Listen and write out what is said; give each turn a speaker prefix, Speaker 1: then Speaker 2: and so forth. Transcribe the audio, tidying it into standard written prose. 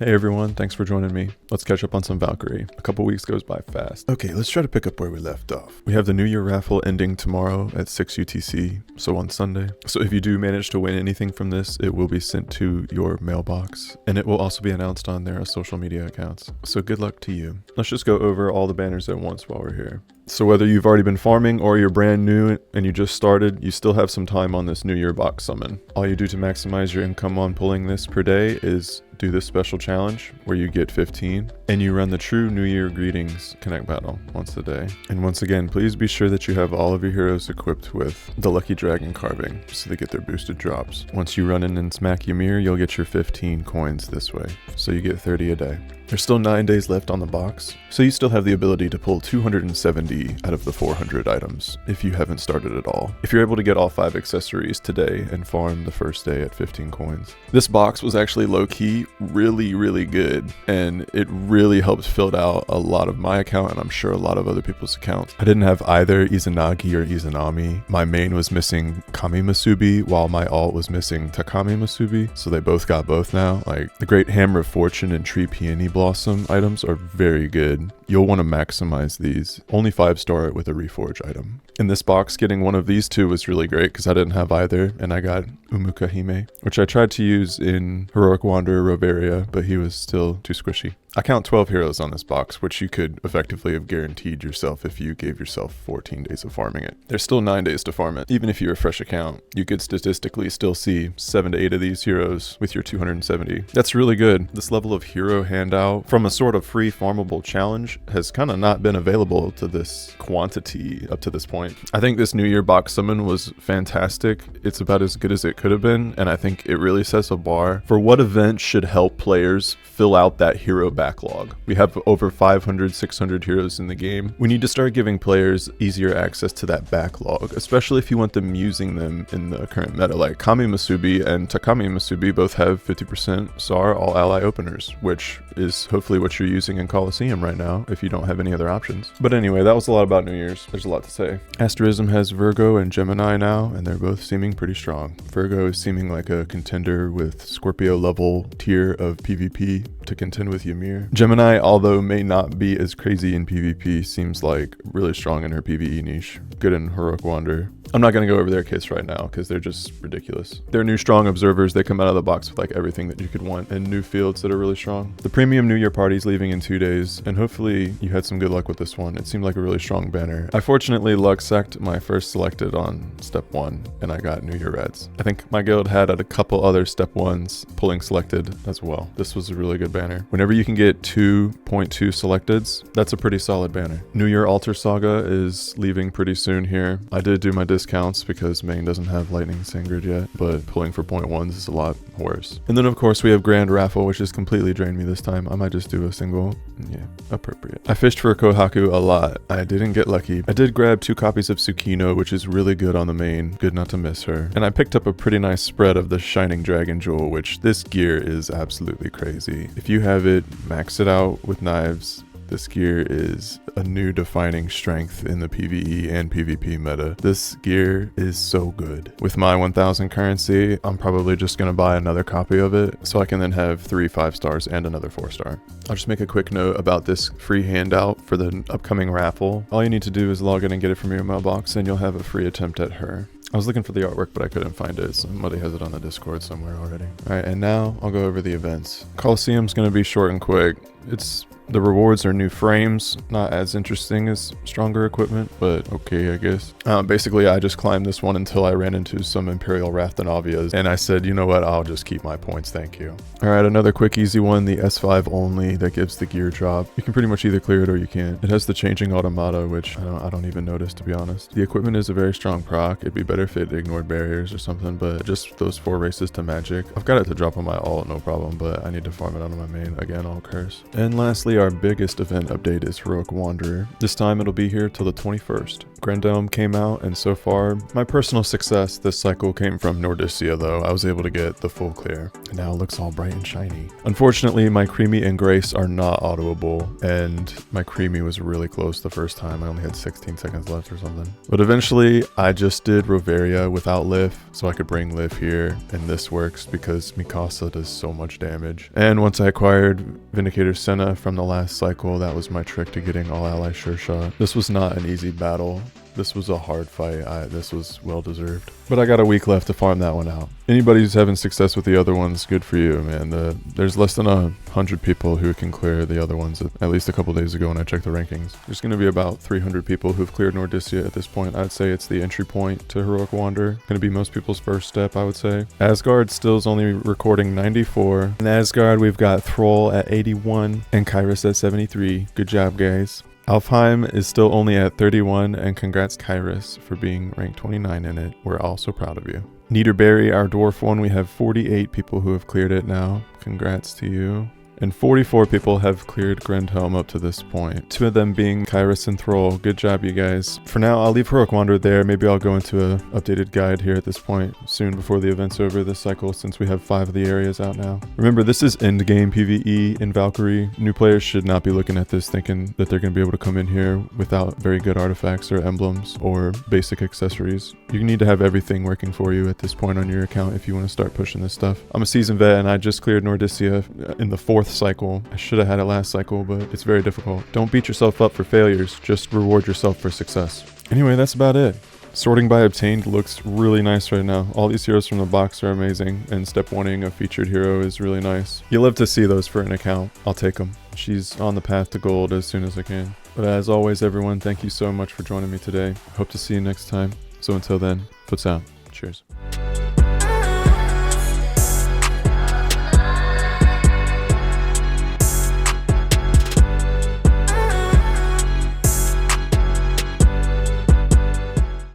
Speaker 1: Hey everyone, thanks for joining me. Let's catch up on some Valkyrie. A couple weeks goes by fast. Okay, let's try to pick up where we left off. We have the New Year raffle ending tomorrow at 6 UTC, so on Sunday. So if you do manage to win anything from this, it will be sent to your mailbox, and it will also be announced on their social media accounts. So good luck to you. Let's just go over all the banners at once while we're here. So whether you've already been farming or you're brand new and you just started, you still have some time on this New Year box summon. All you do to maximize your income on pulling this per day is do this special challenge where you get 15 and you run the true New Year greetings connect battle once a day. And once again, please be sure that you have all of your heroes equipped with the lucky dragon carving so they get their boosted drops. Once you run in and smack Ymir, you'll get your 15 coins this way. So you get 30 a day. There's still 9 days left on the box, so you still have the ability to pull 270 out of the 400 items if you haven't started at all. If you're able to get all 5 accessories today and farm the first day at 15 coins. This box was actually low-key really good, and it really helped fill out a lot of my account, and I'm sure a lot of other people's accounts. I didn't have either Izanagi or Izanami. My main was missing Kami Masubi, while my alt was missing Takami Masubi, so they both got both now. Like, the Great Hammer of Fortune and Tree Peony Blossom items are very good. You'll want to maximize these. Only 5-star it with a reforge item. In this box, getting one of these two was really great because I didn't have either, and I got Umuka Hime, which I tried to use in Heroic Wanderer Roveria, but he was still too squishy. I count 12 heroes on this box, which you could effectively have guaranteed yourself if you gave yourself 14 days of farming it. There's still 9 days to farm it. Even if you're a fresh account, you could statistically still see 7 to 8 of these heroes with your 270. That's really good. This level of hero handout from a sort of free farmable challenge has kind of not been available to this quantity up to this point. I think this New Year box summon was fantastic. It's about as good as it could have been, and I think it really sets a bar for what event should help players fill out that hero backlog. We have over 500, 600 heroes in the game. We need to start giving players easier access to that backlog, especially if you want them using them in the current meta. Like Kami Masubi and Takami Masubi both have 50% SAR all ally openers, which is hopefully what you're using in Coliseum right now if you don't have any other options. But anyway, that was a lot about New Year's. There's a lot to say. Asterism has Virgo and Gemini now, and they're both seeming pretty strong. Virgo is seeming like a contender with Scorpio level tier of PvP to contend with Ymir. Gemini, although may not be as crazy in PvP, seems like really strong in her PvE niche. Good in Heroic Wanderer. I'm not going to go over their kits right now because they're just ridiculous. They're new strong observers. They come out of the box with like everything that you could want and new fields that are really strong. The premium New Year party's leaving in 2 days, and hopefully you had some good luck with this one. It seemed like a really strong banner. I fortunately luck sacked my first selected on step 1, and I got New Year Reds. I think my guild had a couple other step 1s pulling selected as well. This was a really good banner. Whenever you can get 2.2 selecteds, that's a pretty solid banner. New Year Altar Saga is leaving pretty soon here. I did do my discounts because main doesn't have Lightning Sangrid yet, but pulling for 0.1s is a lot worse. And then of course we have Grand Raffle, which has completely drained me this time. I might just do a single. Yeah, appropriate. I fished for Kohaku a lot. I didn't get lucky. I did grab 2 copies of Tsukino, which is really good on the main. Good not to miss her. And I picked up a pretty nice spread of the Shining Dragon Jewel, which this gear is absolutely crazy. If you have it, max it out with knives. This gear is a new defining strength in the PvE and PvP meta. This gear is so good. With my 1000 currency, I'm probably just going to buy another copy of it so I can then have 3 5-stars and another 4-star. I'll just make a quick note about this free handout for the upcoming raffle. All you need to do is log in and get it from your mailbox, and you'll have a free attempt at her. I was looking for the artwork, but I couldn't find it. Somebody has it on the Discord somewhere already. All right, and now I'll go over the events. Coliseum's going to be short and quick. The rewards are new frames, not as interesting as stronger equipment, but okay, I guess. Basically, I just climbed this one until I ran into some Imperial Rathtanavias, and I said, you know what, I'll just keep my points, thank you. All right, another quick, easy one, the S5 only that gives the gear drop. You can pretty much either clear it or you can't. It has the changing automata, which I don't even notice, to be honest. The equipment is a very strong proc. It'd be better if it ignored barriers or something, but just those 4 races to magic. I've got it to drop on my alt, no problem, but I need to farm it out of my main. Again, I'll curse. And lastly, probably our biggest event update is Heroic Wanderer. This time it'll be here till the 21st. Grandome came out, and so far, my personal success this cycle came from Nordicia though. I was able to get the full clear, and now it looks all bright and shiny. Unfortunately, my Creamy and Grace are not autoable, and my Creamy was really close the first time. I only had 16 seconds left or something. But eventually, I just did Roveria without Lif, so I could bring Lif here, and this works because Mikasa does so much damage. And once I acquired Vindicator Senna from the last cycle, that was my trick to getting all ally sure shot. This was not an easy battle. This was a hard fight. This was well deserved. But I got a week left to farm that one out. Anybody who's having success with the other ones, good for you, man. There's less than 100 people who can clear the other ones, at least a couple days ago when I checked the rankings. There's going to be about 300 people who've cleared Nordicia at this point. I'd say it's the entry point to Heroic Wanderer. Going to be most people's first step, I would say. Asgard still is only recording 94. In Asgard, we've got Thrall at 81 and Kyrus at 73. Good job, guys. Alfheim is still only at 31, and congrats Kyrus for being ranked 29 in it. We're all so proud of you. Niederberry, our dwarf one, we have 48 people who have cleared it now. Congrats to you. And 44 people have cleared Grandhome up to this point. 2 of them being Kyrus and Thrall. Good job, you guys. For now, I'll leave Heroic Wanderer there. Maybe I'll go into an updated guide here at this point soon before the event's over this cycle, since we have 5 of the areas out now. Remember, this is endgame PvE in Valkyrie. New players should not be looking at this thinking that they're going to be able to come in here without very good artifacts or emblems or basic accessories. You need to have everything working for you at this point on your account if you want to start pushing this stuff. I'm a seasoned vet, and I just cleared Nordicia in the 4th cycle. I should have had it last cycle, but it's very difficult. Don't beat yourself up for failures, just reward yourself for success. Anyway, that's about it. Sorting by obtained looks really nice right now. All these heroes from the box are amazing, and step 1ing a featured hero is really nice. You'll love to see those for an account. I'll take them. She's on the path to gold as soon as I can. But as always, everyone, thank you so much for joining me today. Hope to see you next time. So until then, puts out. Cheers.